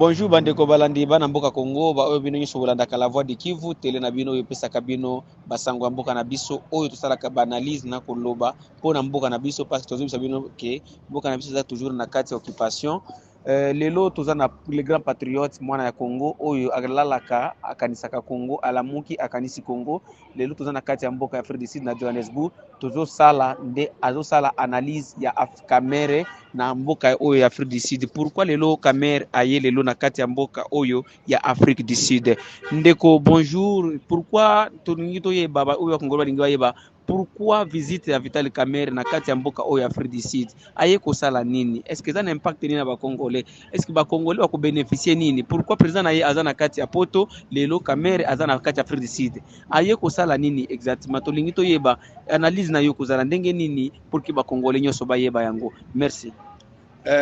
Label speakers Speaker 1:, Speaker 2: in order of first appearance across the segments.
Speaker 1: Bonjour bandeko balandi bana mboka Congo ba oyo bino nyoso bolandaka la voix de Kivu tele na bino oyo pesaka bino basango ya mboka na biso oyo tosalaka ba analyse na koloba mpo na mboka na biso parce que tozobisa bino ke mboka na biso eza toujours na kati ya occupation. Lelo toza na le grand patriote mwana ya Congo oyo alalaka akanisaka Congo alamuki akanisi Congo. Lelo toza na kati ya mboka ya Afrique du Sud na Johannesburg tozosala nde azosala analyse ya Kamere na mboka oyo ya Afrique du Sud. Pourquoi lelo Kamere aye lelo na kati ya mboka oyo ya Afrique du Sud? Ndeko bonjour, pourquoi tolingi toyeba ba oyo Congo balingi bayeba pourquoi visite ya Vital Kamere na kati ya mboka oyo ya Afrique du Sud? Aye kosala nini? Est-ce que ça na impact nini na ba Congolais? Est-ce que ba Congolais ba ko bénéficier nini? Pourquoi président aye aza na kati ya poto lelo Kamere aza na kati ya Afrique du Sud? Aye kosala nini exactement? Tolingi toyeba analyse na yo kozala ndenge nini pour que ba Congolais nyoso bayeba yango. Merci.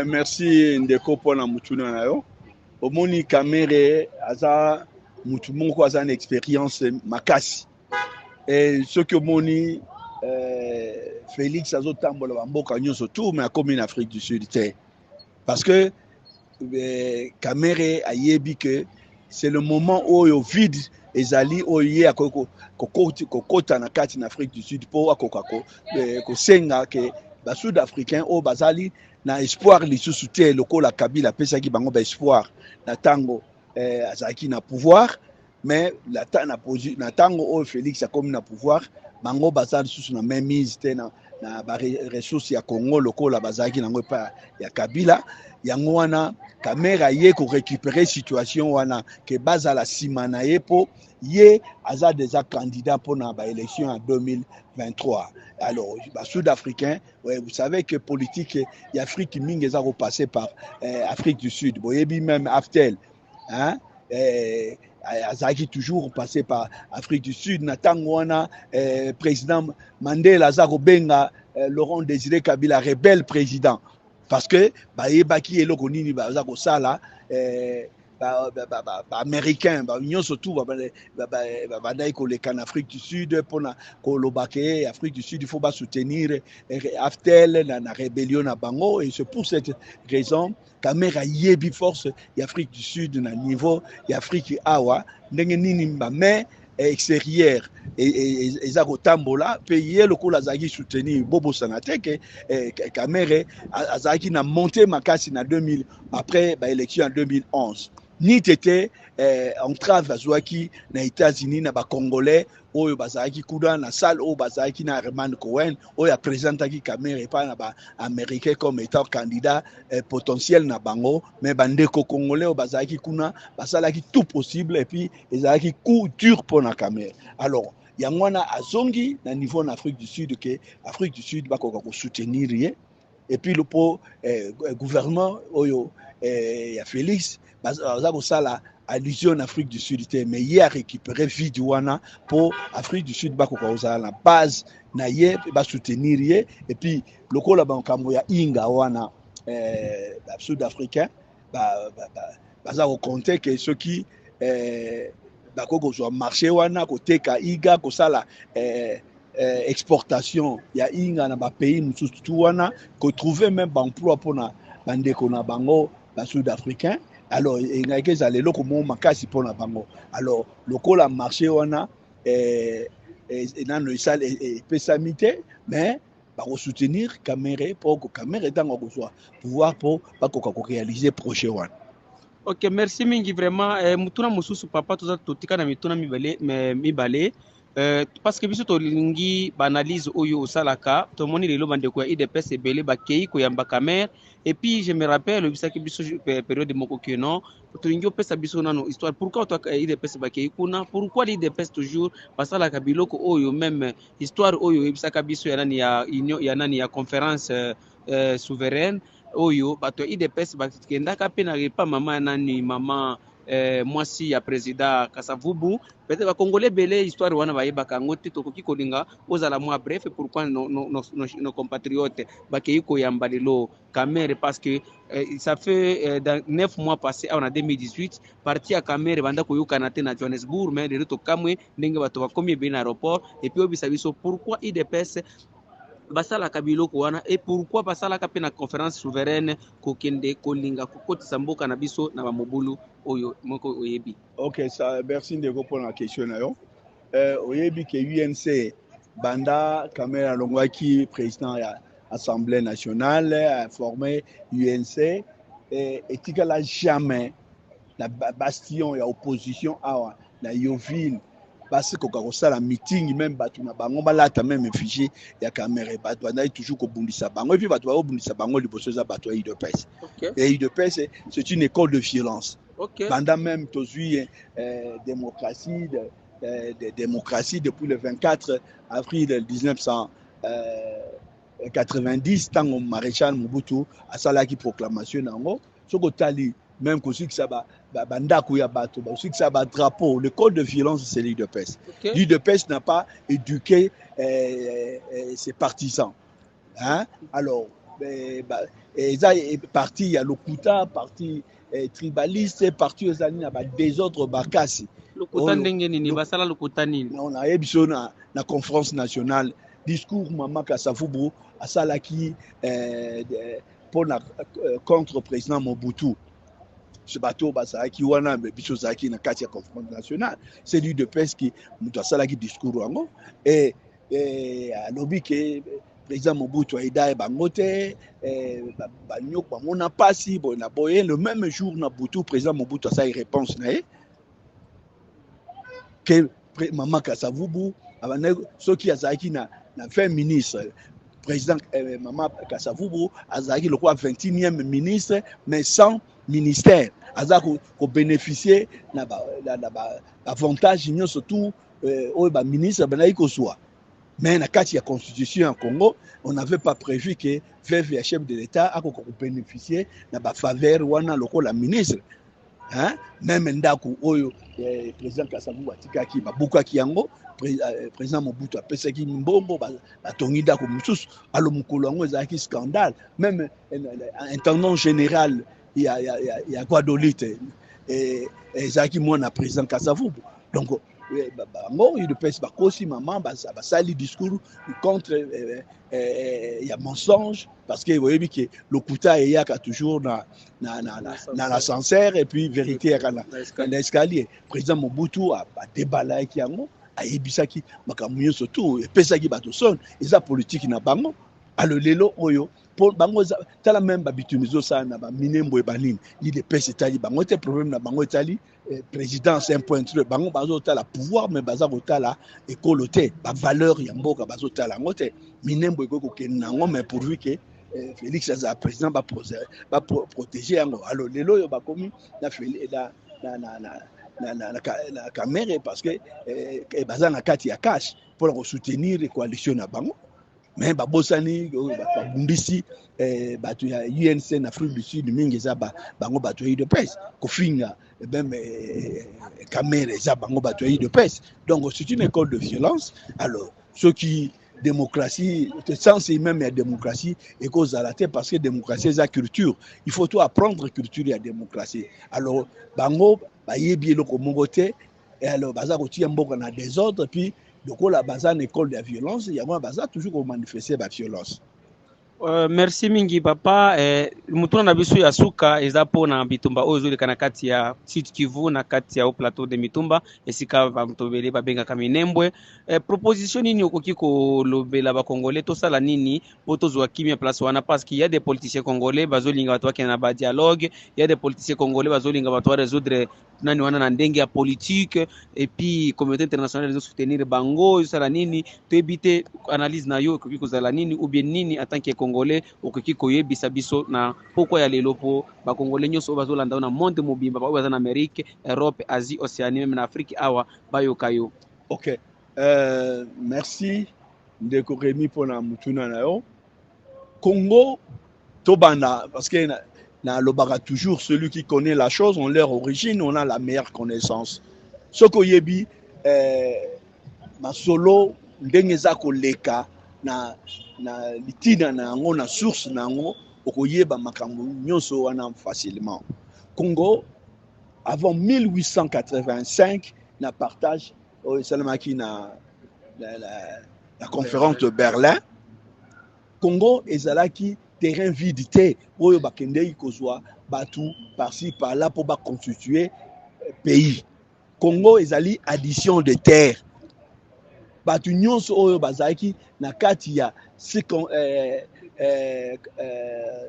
Speaker 2: Merci ndeko pona mutuna na yo. Omoni Kamere aza mutu moko aza na expérience makasi. Et ce que omoni Félix azotambola ba mboka nyonso tout mais akomi na Afrique du Sud te. Parce que Kamere ayebi que c'est le moment où yo vide ezali oye akoko kokota na kati na Afrique du Sud po akoka ko senga ke ba sud-africain o bazali na espoir lisusu te lokola Kabila pesaki bango ba espoir na tango azaki na pouvoir mais na tango o Félix akomi na pouvoir bango bazali lisusu na même mise te na ba ressources ya Congo lokola bazaki nango pa ya Kabila yango wana Kamere ye ko récupérer situation wana ke bazala sima na ye po ye aza déjà candidat pour na ba élection en 2023. Alors, bah, sud-africain, ouais, vous savez que politique et Afrique mingi est repassé par Afrique du Sud. Vous voyez même Aftel, hein, Azaki toujours passé par Afrique du Sud. Natangwana, président Mandela Azaro Benga, Laurent Désiré Kabila, rebelle président. Parce que, bah, Ebaki et Lokonini, bah, Azako Sala, américain union surtout en Afrique du Sud pour na kolobake Afrique du Sud il faut pas soutenir Aftel na rébellion na bango et c'est pour cette raison Kamera yebi force l'Afrique du Sud na niveau l'Afrique awa ndenge nini mais extérieur et ezako tambola payer le ko azaki soutenir Bobo Sanateke Kamere azaki na monté makasi na 2000 après élection en 2011 ni tete entrave azwaki na États-Unis na ba Congolais oyo bazaki kuda na salle oyo bazaki na Herman Cohen oyo présentaki Kamere pa na ba américain comme étant candidat potentiel na bango mais bandeko Congolais oyo bazaki kuna basalaki tout possible et puis ezalaki coup dur pour na Kamere. Alors yango wana azongi na niveau na Afrique du Sud que Afrique du Sud bakoka ko soutenir rien et puis le gouvernement oyo ya Félix baza kosala allusion en Afrique du Sud mais hier récupérer vide wana pour Afrique du Sud bakoka kozala na base na ye ba soutenir ye et puis lokola bankambo ya inga wana sud-africain baza ko compter que ceux qui bakoko zo marché wana koteka iga kosala exportation ya inga na ba pays mususu wana ko trouver même emploi pour na bandeko na bango ba sud-africain. Alors il y a que ça les locaux makasi pour na bango. Alors lokola marché wana nano isale pesamité mais ba soutenir Kamere pour que Kamere tango ko pouvoir pour ba ko réaliser projet wana.
Speaker 1: Ok, merci mingi vraiment mutuna mususu papa toza totika na mituna mibale parce que biso tolingi banalise oyo osalaka tomoni lelo bandeko ya IDPS ebele bakei koyamba Kamere et puis je me rappelle bisaki biso période moko que non tolingi opesa biso nano histoire pourquoi to IDPS bakei kuna pourquoi l'IDPS toujours basalaka biloko oyo même histoire oyo ebisaka biso ya nani ya union ya nani ya conférence souveraine oyo bato IDPS bakendaka pe na repa mama nani mama mwasi ya président Kasavubu peut-être ba Congolais belé histoire wana bayebaka ngo te tokoki kolinga ozala moi bref pourquoi nos compatriotes bakei koyamba lelo Kamere parce que ça fait dans 9 mois passés en 2018 parti à Kamere banda koyokana te na Johannesburg mais lelo to kamwe ndenge bato bakomi bien aéroport et puis obisa biso pourquoi IDPS basalaka biloko wana et pourquoi basalaka mpe na conférence souveraine kokende kolinga kokotisa mboka na biso na bamobulu oyo moko oyebi.
Speaker 2: Ok, ça, merci de répondre à la question. Oyebi que UNC Banda Kamera Longwaki, président de l'Assemblée nationale, a formé UNC et il n'a jamais la bastion et opposition à la Yoville. Parce que quand on a meeting, même batuna bango balata même fichier ya caméra batuna toujours ko bundisa bango et puis batuna ko bundisa bango liboso za batuna IDPS. Et IDPS c'est une école de violence. Pendant même tozui démocratie démocratie depuis le 24 avril 1990 tant que maréchal Mobutu a salaki proclamation nango soko tali même que ça bandako ya bato aussi que ça drapeau le code de violence c'est l'UDPS. L'UDPS n'a pas éduqué ses partisans, hein? Alors parti il y a Lokuta, parti tribaliste, parti aux années des autres bakasi.
Speaker 1: Lokuta ndenge nini basala lokuta nini?
Speaker 2: On a ébiso na conférence nationale discours Mama Kasavubu asalaki pour la contre président Mobutu. Ce bateau basaki wana biso zaki na kati ya conférence nationale c'est lui de pes qui muta salaki discours wango et alobi ke président Mobutu aida bangote banyok bamona pasi bona boye le même jour na Butu président Mobutu a sa réponse na que Mama Kasavubu ceux qui azaki na fait ministre président Mama Kasavubu azaki le quoi 21e ministre mais sans ministère aza ko bénéficier na avantage union surtout au ba ministre banayi ko soit mais na kati ya constitution en Congo on n'avait pas prévu que veuve chef de l'état a ko bénéficier na ba faveur wana loko la ministre, hein même ndako oyo président Kasavubu atikaki babukaki yango président Mobutu apesaki mbongo batongi ndako mosusu alo mukolo yango ezalaki scandale même intendant général il y a Guadolite et Zaki Mona président Kasavubu. Donc bon il peut pas aussi maman ça li discours contre il y a mensonge parce que vous voyez que le Kuta y a toujours dans l'ascenseur et puis vérité dans l'escalier. Président Mobutu a déballé qui yango a ebisaki makamuyo surtout et pesaki bato son eza politique na bango alors lelo oyo pour bango tala même babitumizo ça na ba minembo e banini il de pèse tali bango te problème na bango tali président c'est un point entre bango bazo tala pouvoir mais baza tala écoloté ba valeur ya mboka bazo tala ngote minembo eko ko kenango mais pourvu que Félix Aza président ba protéger yango alors lelo yo ba komi na caméra parce que baza na kati ya cash pour soutenir les coalitions na bango. Mais babosani babundisi bato ya UNC na Afrique du Sud mingi za bango bato de presse kofinga même caméra za bango bato de presse donc c'est une école de violence alors ceux qui démocratie sens même la démocratie et cause à la tête parce que démocratie c'est la culture il faut tout apprendre culture et la démocratie alors bango bayebi le komongote et alors baza kotia mboka na désordre puis donc la base en école de la violence il y a moi base toujours manifester la violence.
Speaker 1: Merci mingi papa mutuna na biso ya suka eza pona bitumba oyo zoli kana kati ya Sud Kivu na kati ya plateau de Mitumba esika bamtobele babenga Kaminembwe proposition nini okoki ko lobela ba congolais to sala nini poto zwa kimia place wana parce qu'il y a des politiciens congolais bazolinga bato bakena ba dialogue il y a des politiciens congolais bazolinga bato résoudre nani wana na ndenge ya politique et puis communauté internationale de soutenir bango sala nini to ebite analyse na yo okoki kozala nini ou bien nini en tant que congolais okoki koyebisa biso na pourquoi ya lelo po ba congolais nyonso bazolanda na monde mobimba ba baza na Amérique, Europe, Asie, Océanie même na Afrique awa bayokayo.
Speaker 2: OK. Merci ndeko Rémi pour na mutuna na yo. Congo tobana parce que na lobaka toujours celui qui connaît la chose on leur origine on a la meilleure connaissance. Soko yebi masolo ndenge za koleka na litina na yango na source na yango okoyeba makambo nyonso wana facilement. Congo avant 1885 na partage salamaki na conférence de Berlin Congo ezalaki terrain vide te oyo bakendeki kozwa batu par-ci par-là pour ba constituer pays. Congo ezali addition de terre. Batu nyonso oyo bazalaki na kati ya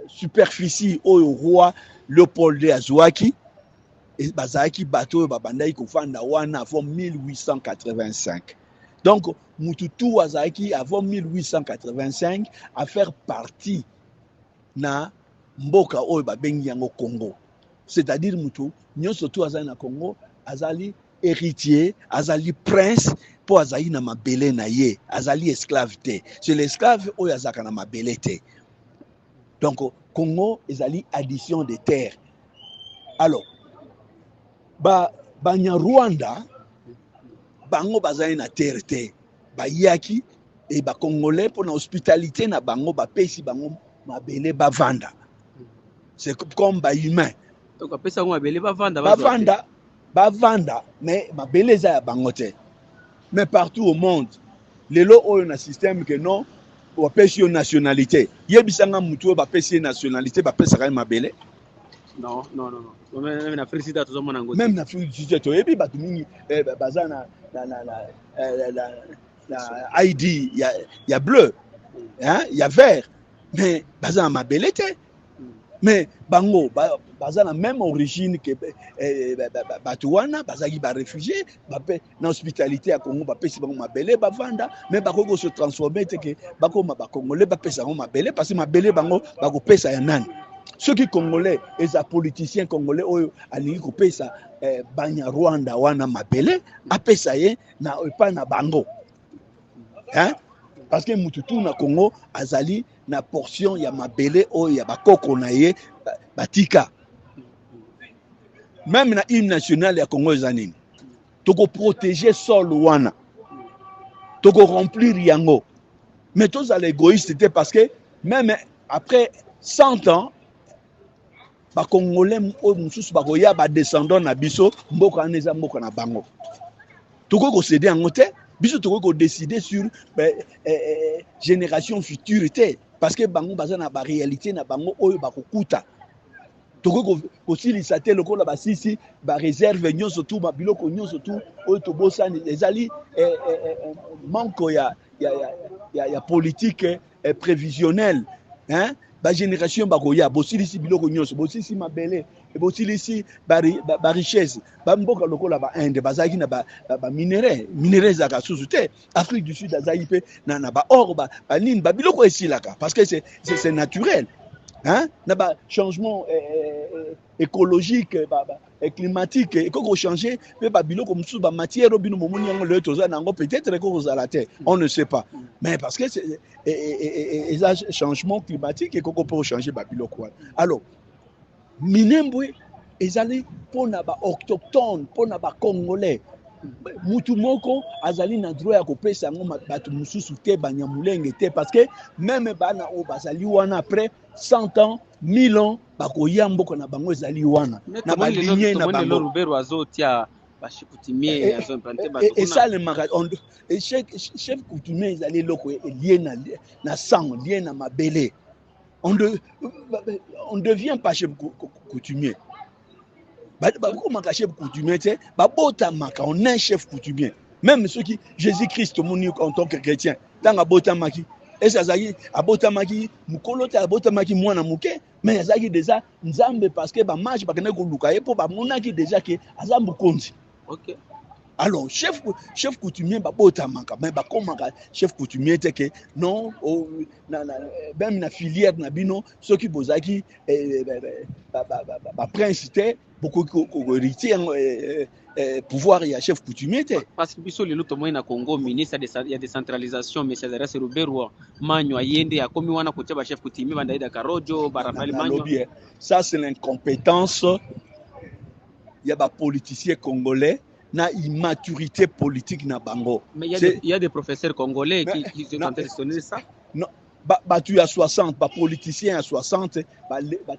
Speaker 2: superficie oyo roi Léopold azwaki bazalaki bato oyo babandaki kovanda wana avant 1885. Donc mututu azalaki avant 1885 à faire partie na mboka oyo babengi yango Congo. C'est-à-dire mutu nyonso tu azali na Congo azali héritier, azali prince po azali na mabele na ye, azali esclave te. C'est l'esclave oyo azaka na mabele te. Donc Congo ezali addition de terre. Alors Banyarwanda bango bazali na terre te. Bayaki et ba congolais pour na hospitalité na bango ba pesi bango mabele bavanda. C'est comme ba humain.
Speaker 1: Donc apesa ngo mabele
Speaker 2: bavanda mais mabele za ya bango te. Mais partout au monde, lelo oyo na système que non ba pesi yo nationalité. Yebisanga mutu ba pesi nationalité ba pesa ka mabele.
Speaker 1: Non. Même en Afrique du Sud,
Speaker 2: même en Afrique du Sud, tu as batu mingi bazana la ID il y a bleu, hein, il y a vert, mais bazana mabelete. Mais bango bazana même origine que batuana bazaki ba réfugié na hospitalité à Congo ba pesi bango mabele bavanda mais bakoko se transformer te que bakoma ba congolais ba pesa bango mabele parce que mabele bango bako pesa ya nani. Ceux qui congolais et les politiciens congolais oyo alingi kopesa Banyarwanda wana mabele apesa ye na pas na bango, hein, parce que mututu na Congo azali na portion ya mabele oyo ya bakoko na ye batika. Même na hymne national ya Congo ezanini toko protéger sol wana toko remplir yango, mais tous à l'égoïste parce que même après 100 ans ba congolais o mususu ba koya ba descendant na biso mboka neza mboka na bango toko ko céder en côté biso toko ko décider sur génération future te parce que bango baza na ba réalité na bango oyo ba kokuta toko ko silisa te lokola ba sisi ba réserve nyonso tout ba biloko nyonso tout oyo to bosani ezali manque ya politique prévisionnelle, hein. Ba génération bakoya bosilisi biloko nyonso bosilisi mabele bosilisi ba richesse ba mboka lokola ba Inde bazaki na ba minéraux za kasusu te. Afrique du Sud azaki pe na ba or ba nini ba biloko esilaka parce que c'est naturel, hein, na ba changement écologique et climatique et qu'on changer mais ba biloko mususu ba matière obino momoni yango le toza nango peut-être ko zala te, on ne sait pas, mais parce que c'est et changement climatique et qu'on peut changer ba biloko. Alors minembwe ezali pona ba autochtone pona ba congolais mutu moko azali na droit ya kopesa yango batu mususu te banyamulenge te parce que même bana o bazali wana après 100 ans 1000 ans bakoya mboka na bango ezali wana na ba lignée na bango
Speaker 1: Lubero azotia ba chef coutumier azo implanter ba
Speaker 2: et ça le marat et chef coutumier ezali loko lié na sang lié na mabele on devient pas chef coutumier. Chef coutumier, on est un chef coutumier. Même ceux qui, Jésus-Christ, en tant que chrétien, dans la botamaki, et ça zagi, à botamaki, mukolote à botamaki, moi na muke, mais zagi déjà, nzambe parce que ba marche, ba kene ko lukaye, pour ba monaki déjà que azambu konzi.
Speaker 1: Ok.
Speaker 2: Alors, chef coutumier, mais chef coutumier, que non, même la filière, ceux qui bozaki, prince, beaucoup de pouvoir, il y a chef coutumier.
Speaker 1: Parce que sur le lot au Congo, ministre, il y a décentralisation, mais c'est reste Robert Magno, Yende, a commis un côté chef coutumier, Bandaïda Karojo, Barafali Magno.
Speaker 2: Ça, c'est l'incompétence. Il y a des politiciens congolais. Na immaturité politique na bango.
Speaker 1: Mais il y a des professeurs congolais qui sont en train de sonner ça.
Speaker 2: Non, tu à 60, politicien à 60,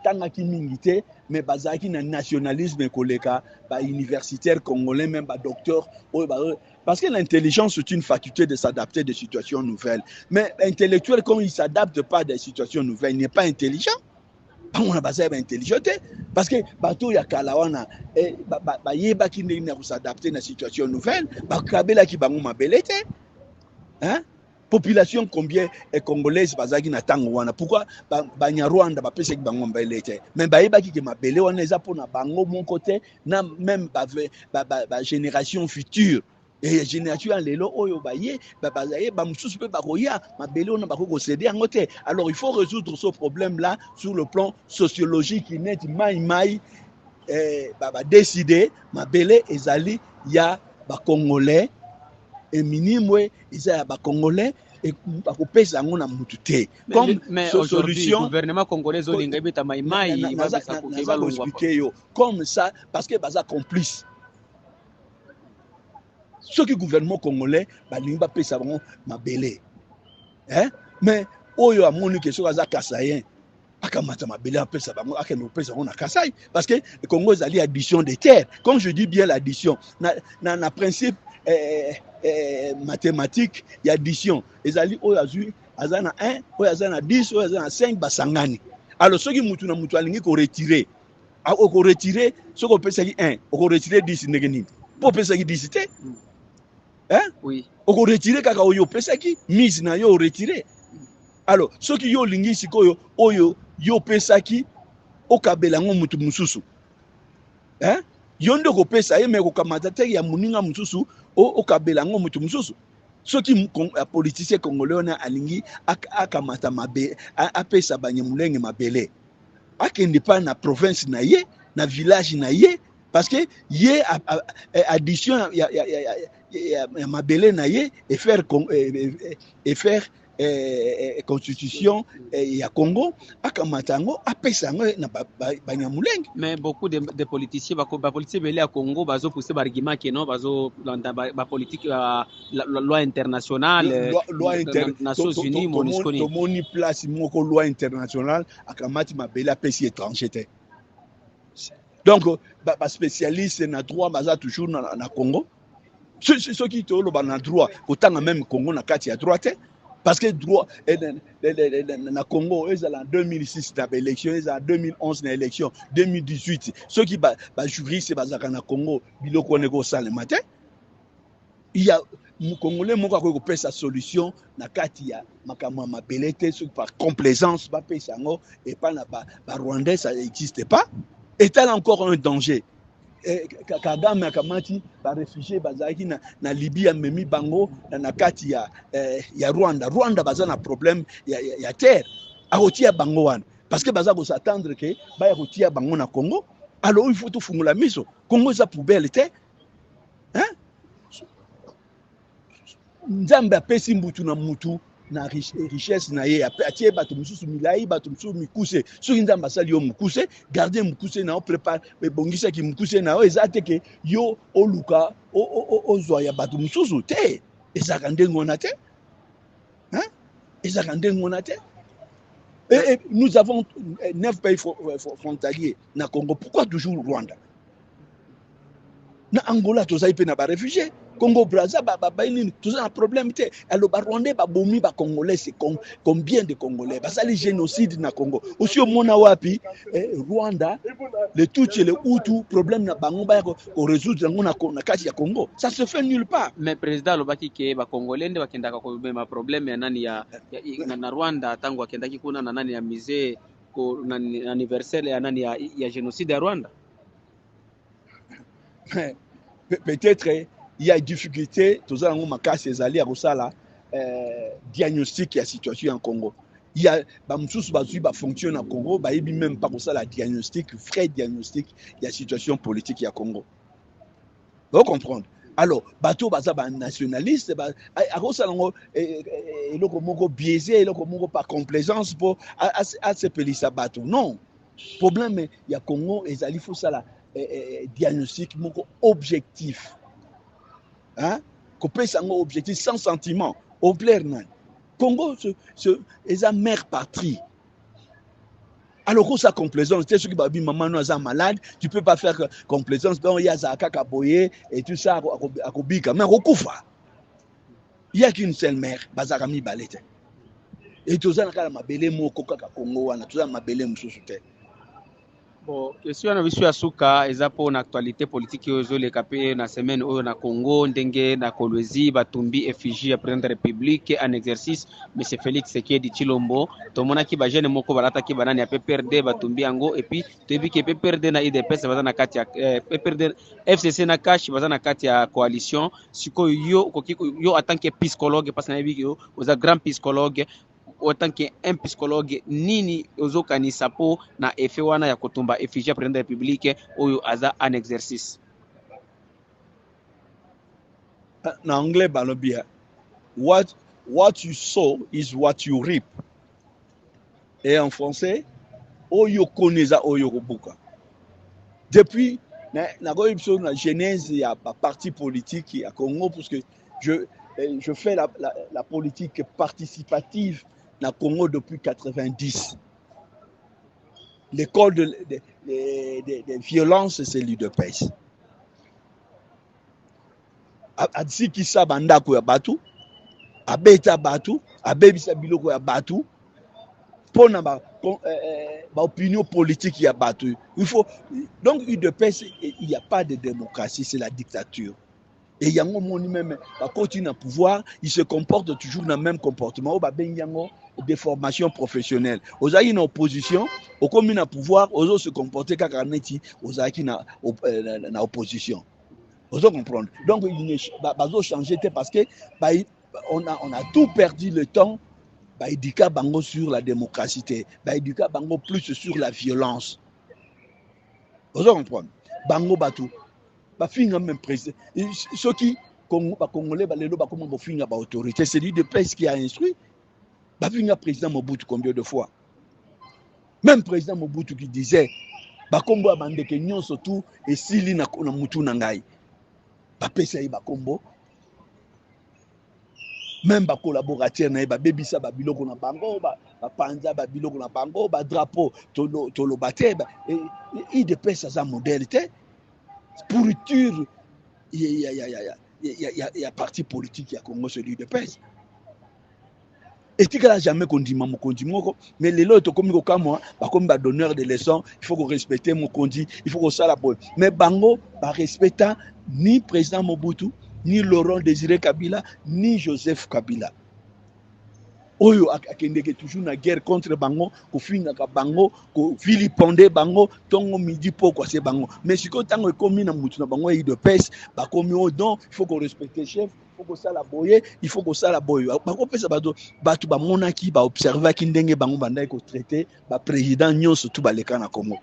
Speaker 2: tanga ki mingité, mais bazaki na nationalisme koleka, universitaire congolais, même docteur, parce que l'intelligence est une faculté de s'adapter à des situations nouvelles. Mais intellectuel, quand il ne s'adapte pas à des situations nouvelles, il n'est pas intelligent. On a basé intelligent parce que bateau ya kalawana yeba ki ndenge ko s'adapter na situation nouvelle, kabela ki bango mabelete. Hein? Population combien est congolaise bazaki na tango wana, pourquoi Banyarwanda ba pese ki bango mbelete, mais bayeba ki mabele wana eza pona bango mon côté na même ba génération future. Et génération lelo oyo baye bazaye ba mususu pe bakoya mabele wana bako céder en côté. Alors il faut résoudre ce problème là sur le plan sociologique, net mai décider mabele ezali ya ba congolais et minimum isa ba congolais et bakopesa yango na mutu te
Speaker 1: comme solution. Le gouvernement congolais olinga beta maimai
Speaker 2: va expliquer yo comme ça parce que baza complice. Ce que le gouvernement congolais balinga pesa bango mabele, hein, mais oyo amoni que so baza kasayen akamata mabele apesa bango akeno pesa bango na Kasai parce que le Congo ezali addition de terre. Comme je dis bien l'addition na principe mathématique, il y a addition. Les alliés, azana 1, azana 10, azana 5, basangani. Alors, ceux qui mutu na mutu alingi ko retirer. Ko retirer, ceux qui pesa 1, ko retirer 10 ngeni. Po pesa 10 té. Hein?
Speaker 1: Oui.
Speaker 2: Ko retirer kaka oyo pesa ki mise na yo retirer. Alors, ceux qui yo lingi sikoyo oyo yo pesa ki o kabela ngo mutu mususu. Hein? Yondo ko pesa ye me ko kamata te ya muninga mususu o kabela ngo mutu mususu. Ceux qui politiciens congolais on a alingi akamata mabe apesa banyamulenge mabele. Akende pa na province na ye, na village na ye parce que ye addition ya mabele na ye et faire constitution ya Congo akamatango apesango na banyamulenge.
Speaker 1: Mais beaucoup de politiciens politiciens belé à Congo bazo pousser argument que non bazo ba politique la loi internationale
Speaker 2: loi
Speaker 1: Nations Unies
Speaker 2: MONUSCO to moni place moko loi internationale akamati mabele apesi étranger te. Donc ba spécialiste na droit baza toujours na Congo. Ceux qui te lo na droit autant même Congo na kati ya droit te. Parce que droit na Congo ils en 2006 na élection, ils en 2011 na élection, 2018 ceux qui ba juriste bazaka na Congo biloko ne ko sale matin. Il y a mon Congolais moko ko pesa solution na kati ya makamwa mabelete par complaisance ba pesa ngo et pas na ba Rwandais ça n'existe pas. Est-elle encore un danger? Kagame akamati ba réfugiés bazaki na Libye memi bango na kati ya Rwanda baza na problème ya terre akotia bango wana parce que baza ko s'attendre que ba ya kotia bango na Congo. Alors il faut tout fungula miso Congo za poubelle te, hein? Nzambe apesi mbutu na mutu na richesse na ye atie bato mususu milai bato mususu mikuse soki nzambe asali yo mukuse garder mukuse na o prépare bongisa ki mukuse na o ezate ke yo oluka ozwa ya bato mususu te ezaka ndenge wana te, hein? Ezaka ndenge wana te. Et nous avons 9 pays frontaliers na Congo. Pourquoi toujours Rwanda? Na Angola tozali pe na ba réfugiés. Congo Brazza tout un problème. Alors Rwandais bomi ba Congolais c'est combien de Congolais? Basa les génocides na Congo. Aussi au mona wapi Rwanda le Tutsi le Hutu problème na bango ba ko résoudre na kati ya Congo. Ça se fait nulle part.
Speaker 1: Mais président lobaki ke ba Congolais nde bakendaka ko ma problème ya nani ya na Rwanda tangu akendaki kuna na nani ya musée ko anniversaire ya nani ya génocide ya Rwanda.
Speaker 2: Peut-être il y a difficulté tous en makasi ezali ya kosala diagnostic ya situation en Congo. Il y a ba mususu bazui ba fonctionne en Congo ba yebi même pas kosala diagnostic vrai diagnostic ya situation politique ya Congo. Vous comprendre? Alors bato baza ba nationaliste ba akosala ngo eloko moko biaisé eloko moko par complaisance pour à se pelisa bato. Non. Problème ya Congo ezali faut sala diagnostic moko objectif. Hein? Couper ça objectif sans sentiment au plaire nan. Congo, c'est une mère patrie. Alors que ça complaisance, c'est ce qui va dire maman nous est malade, tu peux pas faire complaisance, donc il y a ça kakaboye et tout ça à kobika, mais okufa. Il y a qu'une seule mère, bazakami balete. Et tout ça na mabele moko kaka Congo wana, tout ça mabele mususu te.
Speaker 1: Bon, question na biso ya suka eza po na actualité politique oyo ezoleka pe na semaine oyo na Congo ndenge na Kolwezi batumbi effigie ya président de la République en exercice M. Félix Tshisekedi Tshilombo. Tomonaki ba jeune moko balataki banani ya PPRD batumbi yango et puis toyebi ke PPRD na IDPS baza na kati ya PPRD FCC na Kash baza na kati ya coalition. Sikoyo yo en tant que psychologue parce que na yebi yo oza grand psychologue en tant qu'un psychologue nini ozokanisa po na efe wana ya kotumba effigie ya président de la République oyo aza en exercice.
Speaker 2: Na anglais balobia, what you sow is what you reap. Et en français, oyo koneza oyo kobuka. Depuis la genèse il y a parti politique à Congo parce que je fais la politique participative na Congo depuis 90. L'école des violences, c'est l'UDPS. Adisi kisa bandako ya batu, abeta batu, abebisa biloko ya batu, pona ba opinion politique ya batu. Il faut donc UDPS, il n'y a pas de démocratie, c'est la dictature. Et yango moni même ba continue à pouvoir, il se comporte toujours dans le même comportement. Ba ben yango des formations professionnelles. Oza une opposition, au commune à pouvoir, ozo se comporter kaka neti oza ki na opposition. Ozo comprendre. Donc il bazo changer parce que on a tout perdu le temps. Ba éduquer bango sur la démocratie, ba éduquer bango plus sur la violence. Ozo comprendre. Bango batu bafinga même président. Ceux qui Congolais balelo ba comment bafinga ba autorité, c'est lui de presse qui a instruit. Bafinga président Mobutu combien de fois? Même président Mobutu qui disait bakombo bandeke nyonso tout et sili na mutu na ngai. Ba pesa yi bakombo. Même ba collaborateur na ba bebisa ba biloko na bango ba panza ba biloko na bango ba drapeau tolo bate et de pesa za modalité. Pourriture, il y a parti politique, il y a Congo, celui de PES. Et tu n'as jamais conduit mon conduit, mais les autres, comme moi, comme donneur de leçons, il faut qu'on respecte mon conduit, il faut qu'on soit la bonne. Mais Bango, respectant ni président Mobutu, ni Laurent Désiré Kabila, ni Joseph Kabila. Oyo akendeke toujours na guerre contre bango ko finga ka bango ko vilipender bango tongo midi pourquoi c'est bango mais si ko tango ekomi na mutu na bango yi de pes ba komi au don il faut qu'on respecte le chef il faut que ça la boyer il faut que ça la boyer ba ko pesa batu ba monaki ba observer ki ndenge bango bandai ko traiter ba président nyonso tout ba leka na Congo.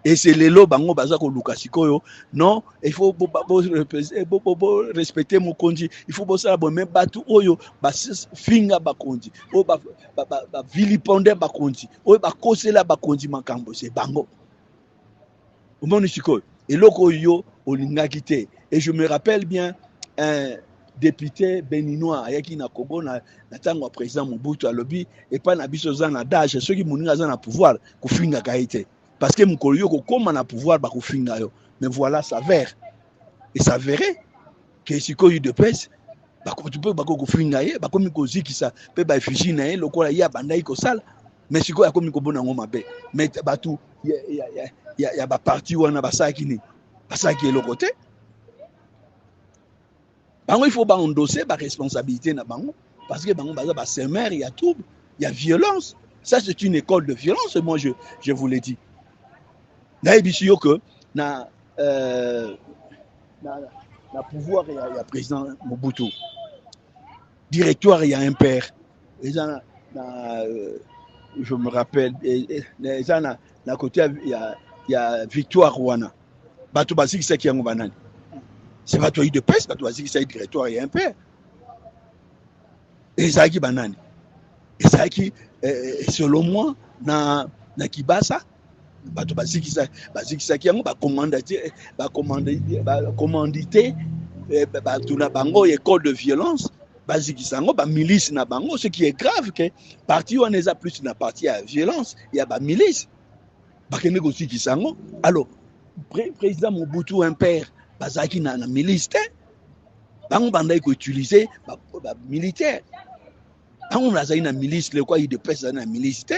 Speaker 2: Et c'est les lots bango baza ko luka sikoyo non il faut respecter mon conduit il faut bosala bon même batu oyo ba finga ba conduit o ba viliponder ba conduit o ba kosela ba conduit makambo c'est bango omoni sikoyo et loko yo olinga kité et je me rappelle bien un député béninois ayaki na Congo na tango président Mobutu alobi et pas na biso za na daje ceux qui moninga za na pouvoir ko finga kaité. Parce que Moukolio, comme on a pouvoir, mais voilà, ça verre. Et ça verrait que si tu as eu de pèse, tu peux finir, comme il qui ça peut effigie, le quoi il y a bandai ko sala. Mais si tu as comme il bon en mabe, mais tout il y a ba parti où on a ça qui est le côté. Bango il faut ba endosser ba responsabilité na bango parce que bango baza ba semer, il y a trouble, il y a violence. Ça c'est une école de violence, moi je vous l'ai dit. Na ebisio que na pouvoir il y a président Mobutu directoire il y a un père et ça je me rappelle et ça na côté il y a Victoire Rwanda bato basiki ça qui yango banani c'est bato de peste bato basiki ça directoire il y a un père et ça qui banani et ça qui selon moi na Kibasa bato bazikisa ki yango ba commandité bato na bango école de violence bazikisango ba milice na bango, ce qui est grave que parti on est plus na parti à violence, il y a ba milice bakende ko zikisango. Alors président Mobutu impère bazaki na milice te, bango bandai ko utiliser ba militaire, bango bazaki na milice le quoi il de pèse na milice te,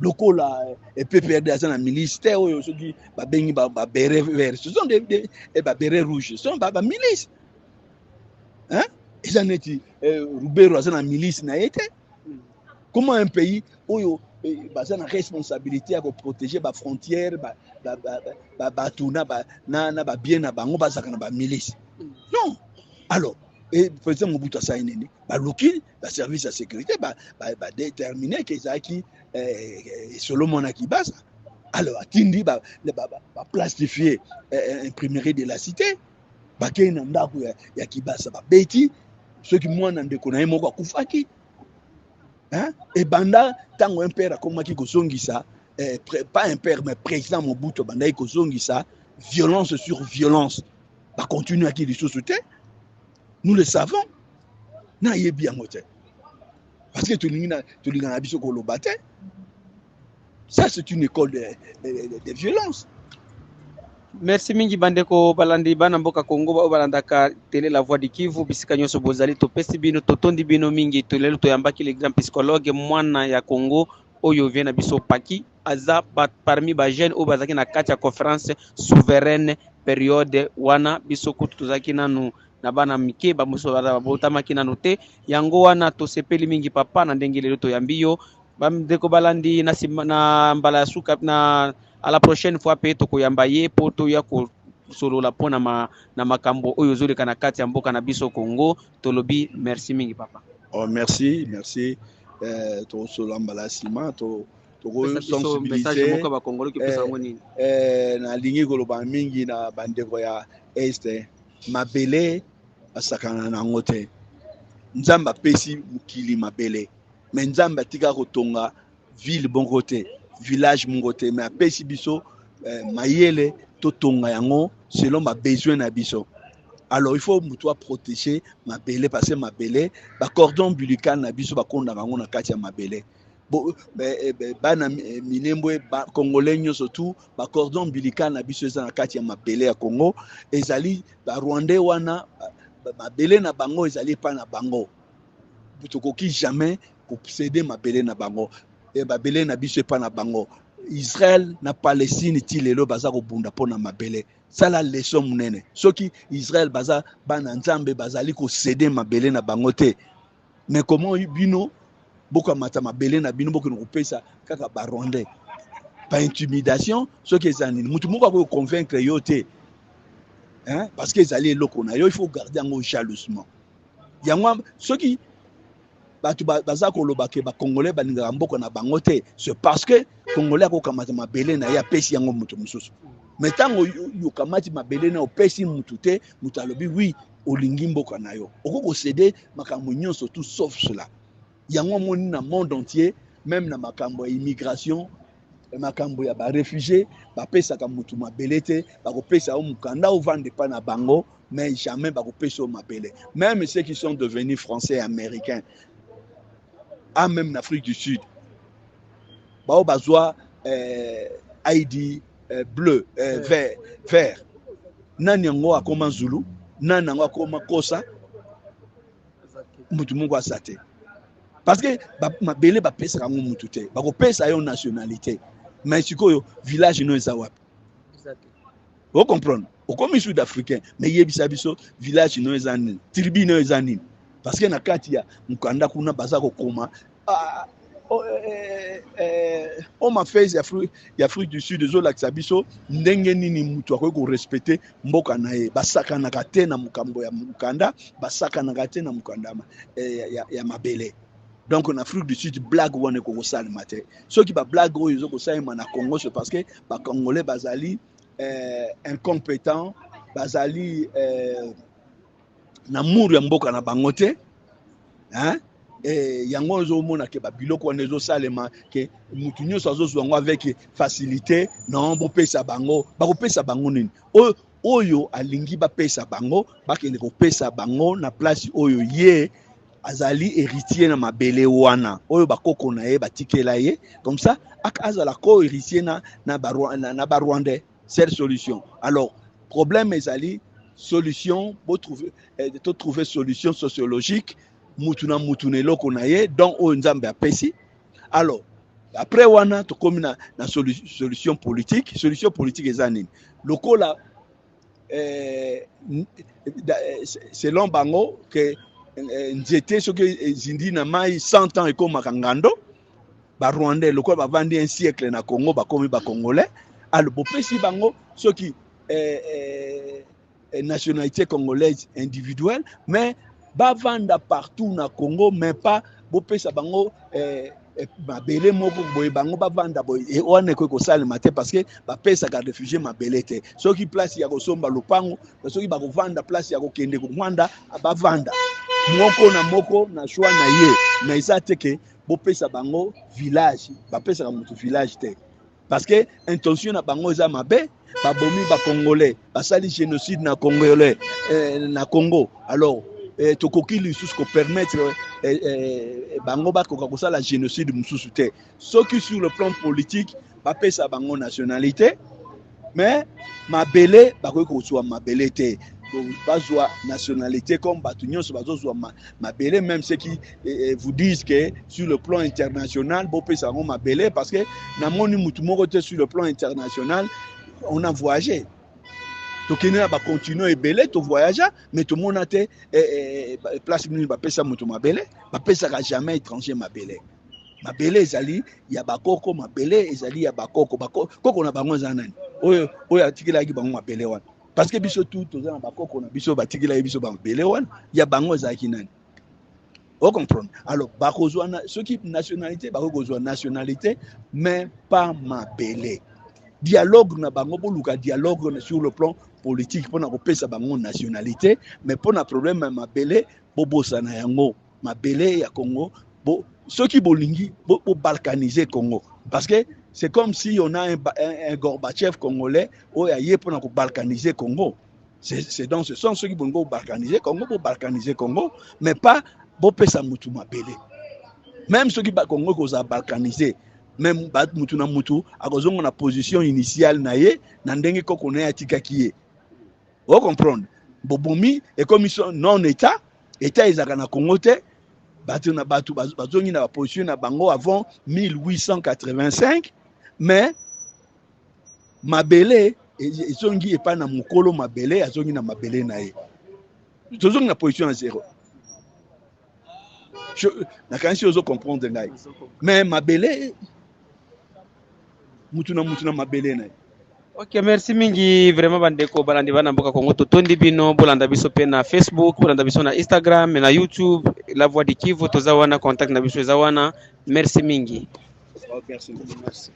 Speaker 2: lokola et PPRD à la milice te oyo soki ba bengi ba béret vert, ce sont des ba béret rouge, ce sont ba milice. Hein? Ils en étaient Roubero à la milice na été. Comment un pays où il a une responsabilité à protéger les frontières, na bien na bango ba milice. Non. Alors, et président Mobutu Saineni, loki le service de sécurité déterminer que ça qui selon mon akibasa. Alors, atindi plastifier imprimerie de la cité. Bakei na ndako ya Kibasa babeti soki mwana ndeko na ye moko akufaki, hein, et banda tango impère akomaki kozongisa pas impère mais président Mobutu banda kozongisa violence sur violence, ba continue aki lisusu te, nous le savons na yebi yango te parce que tolingi na biso koloba te. Ça c'est une école de violence.
Speaker 1: Merci mingi bandeko balandi bana mboka Kongo ba balandaka télé la voix du Kivu bisika nyonso bozali topesi bino totondi bino mingi tolelo toyambaki le grand psychologue mwana ya Kongo oyo vient na biso paki aza parmi ba jeunes o bazaki na kati ya conférence souveraine période wana biso kutu tozaki nanu na bana mike ba muso botamaki nanu te yango wana tosepeli mingi papa na ndenge lelo toyambiyo bandeko balandi na mbala suka na à la prochaine fois pe tokoyamba ye po to ya ko solola pona na makambo oyo zoleka na kati ya mboka na biso Congo tolobi merci mingi papa.
Speaker 2: Oh merci to solamba la sima to sensibiliser
Speaker 1: message ba Congolais ki pesa ngoni
Speaker 2: na lingi koloba mingi na bandeko ya este mabele asakana na ngote nzamba pesi mukili mabele mais nzamba tika kotonga ville bon côté village mongote mais apesi biso mayele totonga yango selon ma besoin na biso. Alors il faut mutua protéger mabele parce que mabele ba cordon ombilical na biso ba konda bango na kati ya mabele bana minembo ba congolais nyoso tout ba cordon ombilical na biso eza na kati ya mabele ya Congo ezali ba rwandais wana mabele na bango ezali pa na bango butokoki jamais posséder mabele na bango. Babele na biso pa na bango. Israël na Palestine ti lelo baza ko bunda pona mabele. Ça la leçon munene. Soki Israël baza bana nzambe bazali ko céder mabele na bango te. Mais comment bino boko mata mabele na bino boko kopesa kaka ba rwandais. Pas intimidation, soki ezani mutu moko ko convaincre yo te. Hein? Parce que ezali eloko na yo il faut garder en jalousement. Yango soki baza kolobake ba congolais baninga mboko na bango te, c'est parce que congolais ko kamata mabele na ya pesi yango mutu mususu. Mais tango yo kamati mabele na opesi mutu te, mutu alobi oui olingi mboka na yo. Oko céder makambo nyonso tout sauf cela. Yango moni na monde entier, même na makambo ya immigration, makambo ya ba réfugiés, ba pesa ka mutu mabele te, ba ko pesa o mukanda o vendre pa na bango, mais jamais ba ko pesa o mabele. Même ceux qui sont devenus français et américains, même en Afrique du Sud, bao bazwa ID bleu vert nani yango akoma Zulu nani yango akoma Kosa mutu moko asate parce que mabele ba pesa kango mutu te bako pesa yo nationalité mais sikoyo village no eza wapi vous comprenez okomi sud africain mais yebisa biso village no eza nini tribu no eza nini parce que na kati ya mukanda kuna baza ko koma on m'a fait Afrique du Sud zo lakisa biso ndenge nini mutu akoki ko respecter mboka na ye basaka na kate na mukambo ya mukanda basaka na kate na mukanda ya mabele. Donc en Afrique du Sud blague wana ko sala mate ceux qui ba blague oyo zo ko sala na Congo c'est parce que ba congolais bazali incompétent bazali na muru ya mboka na bango te, hein, yango zo mona ke ba biloko wana zo salema ke mutu nyonso azozwa ngo avec facilité non bo pesa bango ba ko pesa bango nini oyo alingi ba pesa bango ba kende ko pesa bango na place oyo ye azali héritier na mabele wana oyo bakoko na ye batikela ye comme ça azala ko héritier na barwandais. C'est solution. Alors problème ezali solution pour trouver solution sociologique mutuna eloko na ye donc oyo nzambe apesi. Alors après wana tokomi na solution politique eza nini lokola selon bango que nzete soki ezindi na mai 100 ans ekomaka ngando barwandais lokola bavandi un siècle na Congo bakomi bacongolais. Alors bopesi bango soki nationalité congolaise individuelle mais bavanda partout na Congo mais pas bopesa bango mabele moko boye bango bavanda boye wana ko salema te parce que bapesa ka réfugié mabele te soki place ya kosomba lopango soki bakovanda place ya kokende ko Rwanda bavanda moko na choix na ye mais ça te que bopesa bango village bapesa ka mutu village te parce que intention na bango eza mabe babomi ba congolais basali génocide na congolais na Congo. Alors tokoki lisusu ko permettre bango bakoka kosala génocide mususu te soki sur le plan politique bapesa bango nationalité mais mabele bakoki kozwa mabele te bazwa nationalité comme batu nyonso bazozwa mabele même ceux qui vous disent que sur le plan international bopesa bango mabele parce que na moni mutu moko te sur le plan international on a voyagé tokende na bacontinue ebele to voyage mais tout monde a te place nini bapesa mutu mabele bapesaka jamais étranger mabele ezali ya bakoko mabele ezali ya bakoko koko na bango eza nani oyo atikelaki bango mabele wana parce que biso tout toza na bakoko na biso batikela biso mabele wana ya bango ezalaki nani o comprendre. Alors bakozwa ceux qui nationalité bakozwa nationalité mais pas mabele. Dialogue na bango boluka dialogue sur le plan politique pona kopesa bango nationalité mais pona problème ya mabele bobosa na yango mabele ya Congo ceux qui bolingi balkaniser Congo parce que c'est comme si on a un Gorbatchev congolais ou aye pona ko balkaniser Congo. C'est dans ce sens ceux qui vont balkaniser Congo mais pas bopesa mutu mabele. Même ceux qui ba Congo ko za balkaniser même bat mutu na mutu akozonga na position initiale na ye na ndenge koko na atikaki ye. Vous comprenez? Bobomi et commission non état ezaka na Congo te batu na batu bazongi na position na bango avant 1885 mais mabele ezongi epa na mukolo mabele azongi na mabele na ye tozongi na position na zéro na kanisi ozo comprendre ngai mais mabele mutu na mabele na ye.
Speaker 1: Ok, merci mingi vraiment bandeko balandi bana mboka Congo totondi bino bolanda biso pe na Facebook bolanda biso na Instagram na YouTube La Voix du Kivu toza wana contact na biso eza wana merci mingi.
Speaker 2: Merci.